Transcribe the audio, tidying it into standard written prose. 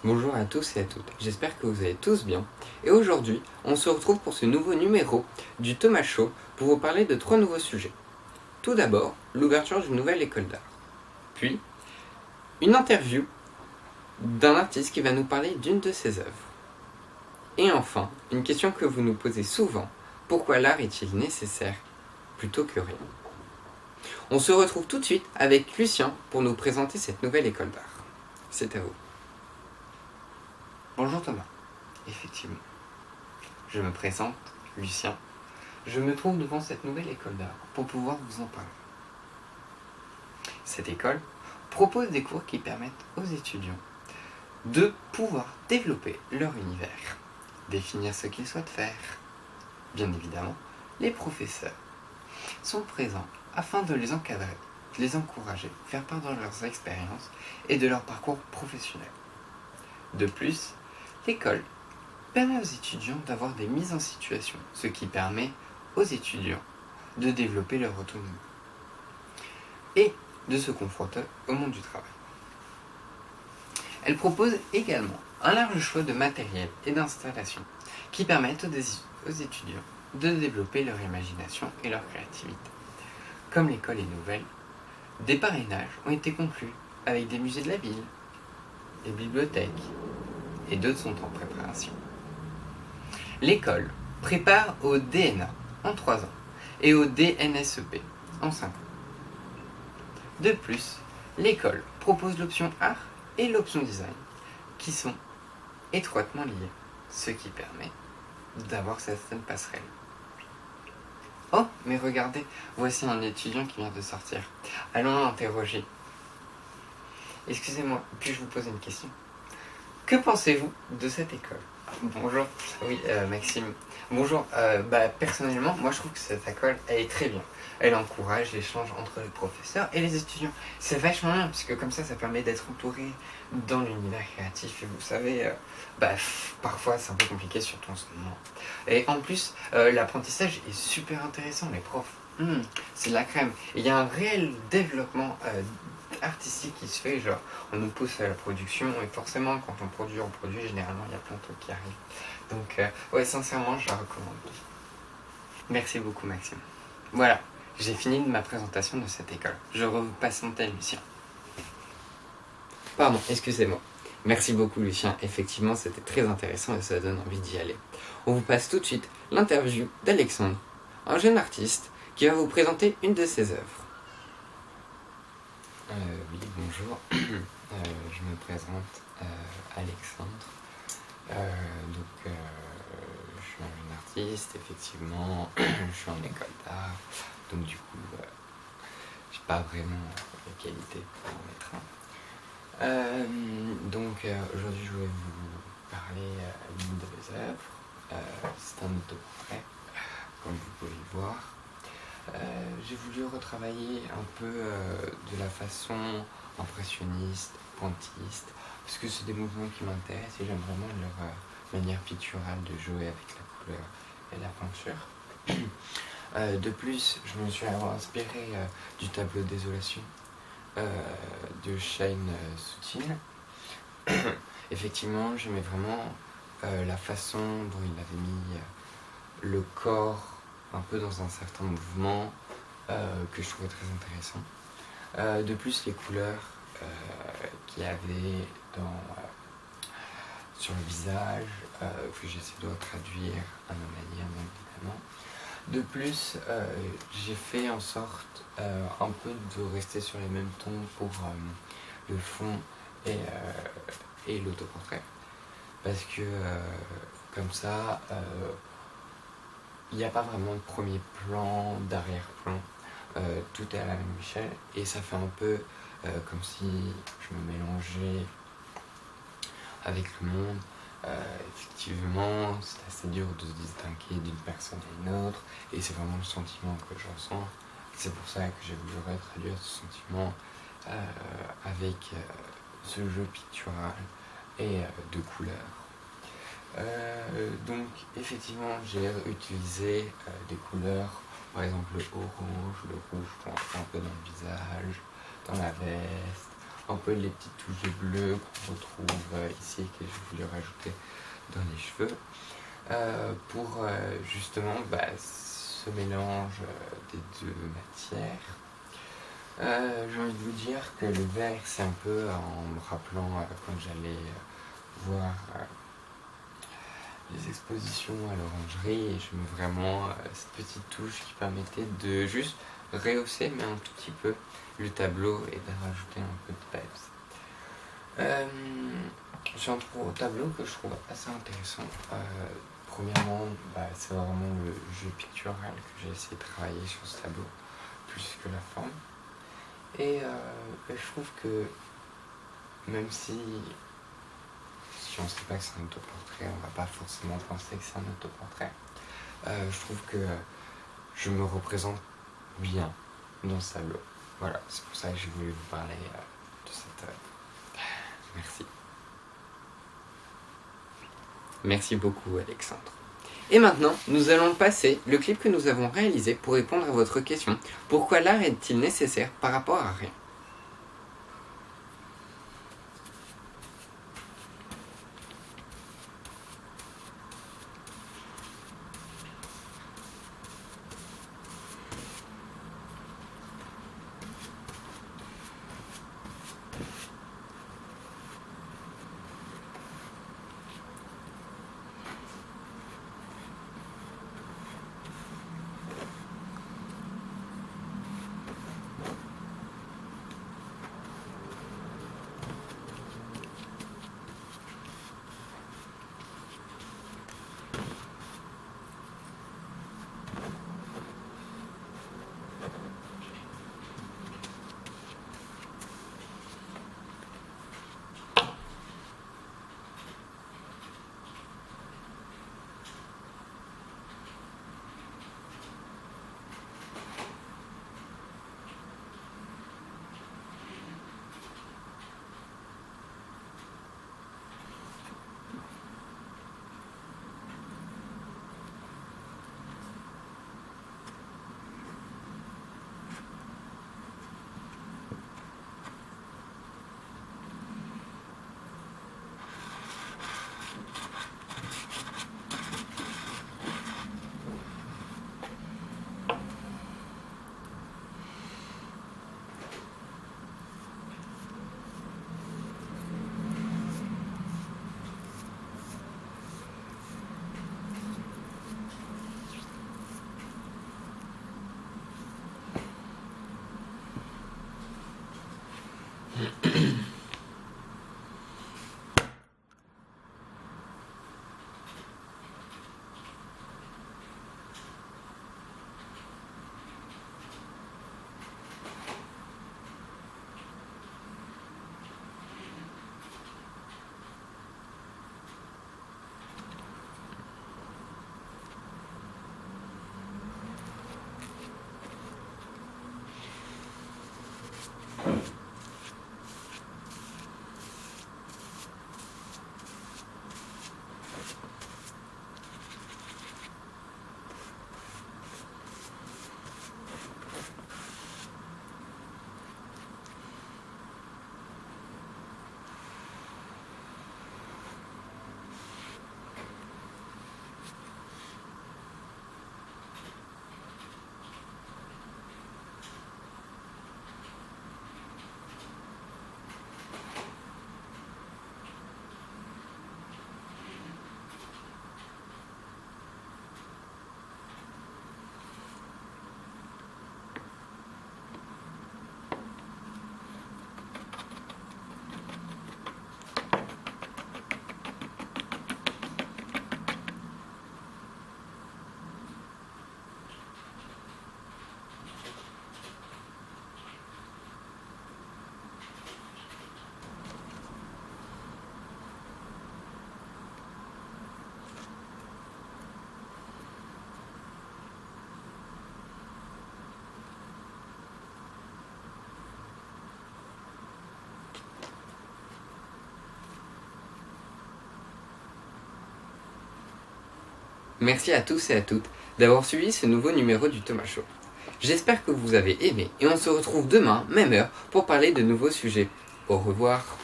Bonjour à tous et à toutes, j'espère que vous allez tous bien. Et aujourd'hui, on se retrouve pour ce nouveau numéro du Thomas Show pour vous parler de 3 nouveaux sujets. Tout d'abord, l'ouverture d'une nouvelle école d'art. Puis, une interview d'un artiste qui va nous parler d'une de ses œuvres. Et enfin, une question que vous nous posez souvent, pourquoi l'art est-il nécessaire plutôt que rien? On se retrouve tout de suite avec Lucien pour nous présenter cette nouvelle école d'art. C'est à vous. Bonjour Thomas. Effectivement. Je me présente, Lucien. Je me trouve devant cette nouvelle école d'art pour pouvoir vous en parler. Cette école propose des cours qui permettent aux étudiants de pouvoir développer leur univers, définir ce qu'ils souhaitent faire. Bien évidemment, les professeurs sont présents afin de les encadrer, de les encourager, faire part de leurs expériences et de leur parcours professionnel. De plus, l'école permet aux étudiants d'avoir des mises en situation, ce qui permet aux étudiants de développer leur autonomie et de se confronter au monde du travail. Elle propose également un large choix de matériel et d'installations qui permettent aux étudiants de développer leur imagination et leur créativité. Comme l'école est nouvelle, des parrainages ont été conclus avec des musées de la ville, des bibliothèques et d'autres sont en préparation. L'école prépare au DNA en 3 ans et au DNSEP en 5 ans. De plus, l'école propose l'option art et l'option design qui sont étroitement liées, ce qui permet d'avoir certaines passerelles. Oh, mais regardez, voici un étudiant qui vient de sortir. Allons l'interroger. Excusez-moi, puis-je vous poser une question? Que pensez-vous de cette école? Bonjour, oui, Maxime. Bonjour, personnellement, moi je trouve que cette école, elle est très bien. Elle encourage l'échange entre les professeurs et les étudiants. C'est vachement bien, puisque comme ça permet d'être entouré dans l'univers créatif. Et vous savez, parfois c'est un peu compliqué, surtout en ce moment. Et en plus, l'apprentissage est super intéressant, les profs. C'est de la crème. Et il y a un réel développement artistique qui se fait, genre on nous pousse à la production et forcément quand on produit généralement il y a plein de trucs qui arrivent. Donc ouais, sincèrement je la recommande. Merci beaucoup Maxime. Voilà, j'ai fini de ma présentation de cette école. Je repasse mon tel Lucien. Pardon, excusez-moi. Merci beaucoup Lucien, effectivement c'était très intéressant et ça donne envie d'y aller. On vous passe tout de suite l'interview d'Alexandre, un jeune artiste qui va vous présenter une de ses œuvres. Oui, bonjour. Je me présente Alexandre. Je suis un jeune artiste, effectivement. Je suis en école d'art. Donc du coup, j'ai pas vraiment les qualités pour en mettre un. Aujourd'hui, je vais vous parler d'une de mes œuvres. C'est un autoportrait, comme vous pouvez le voir. J'ai voulu retravailler un peu de la façon impressionniste, pointilliste, parce que c'est des mouvements qui m'intéressent et j'aime vraiment leur manière picturale de jouer avec la couleur et la peinture. De plus, je me suis inspiré du tableau Désolation de Shane Soutine. Effectivement, j'aimais vraiment la façon dont il avait mis le corps un peu dans un certain mouvement que je trouvais très intéressant. De plus, les couleurs qu'il y avait sur le visage, que j'essaie de traduire à ma manière, bien évidemment. De plus, j'ai fait en sorte un peu de rester sur les mêmes tons pour le fond et l'autoportrait. Parce que comme ça, il n'y a pas vraiment de premier plan, d'arrière-plan, tout est à la même échelle et ça fait un peu comme si je me mélangeais avec le monde. Effectivement, c'est assez dur de se distinguer d'une personne à une autre et c'est vraiment le sentiment que je ressens. C'est pour ça que j'ai voulu traduire ce sentiment avec ce jeu pictural et de couleurs. Donc effectivement j'ai utilisé des couleurs, par exemple le orange, le rouge qu'on retrouve un peu dans le visage, dans la veste, un peu les petites touches de bleu qu'on retrouve ici, que je voulais rajouter dans les cheveux, pour justement ce mélange des deux matières. J'ai envie de vous dire que le vert, c'est un peu en me rappelant quand j'allais voir les expositions à l'orangerie, et je mets vraiment cette petite touche qui permettait de juste rehausser, mais un tout petit peu, le tableau et de rajouter un peu de peps. J'ai un tableau que je trouve assez intéressant. Premièrement, c'est vraiment le jeu pictural que j'ai essayé de travailler sur ce tableau, plus que la forme. Et je trouve que même si on ne sait pas que c'est un autoportrait, on ne va pas forcément penser que c'est un autoportrait. Je trouve que je me représente bien dans ce tableau. Voilà, c'est pour ça que j'ai voulu vous parler de cette œuvre. Merci. Merci beaucoup, Alexandre. Et maintenant, nous allons passer le clip que nous avons réalisé pour répondre à votre question. Pourquoi l'art est-il nécessaire par rapport à rien ? Merci à tous et à toutes d'avoir suivi ce nouveau numéro du Thomas Show. J'espère que vous avez aimé et on se retrouve demain, même heure, pour parler de nouveaux sujets. Au revoir.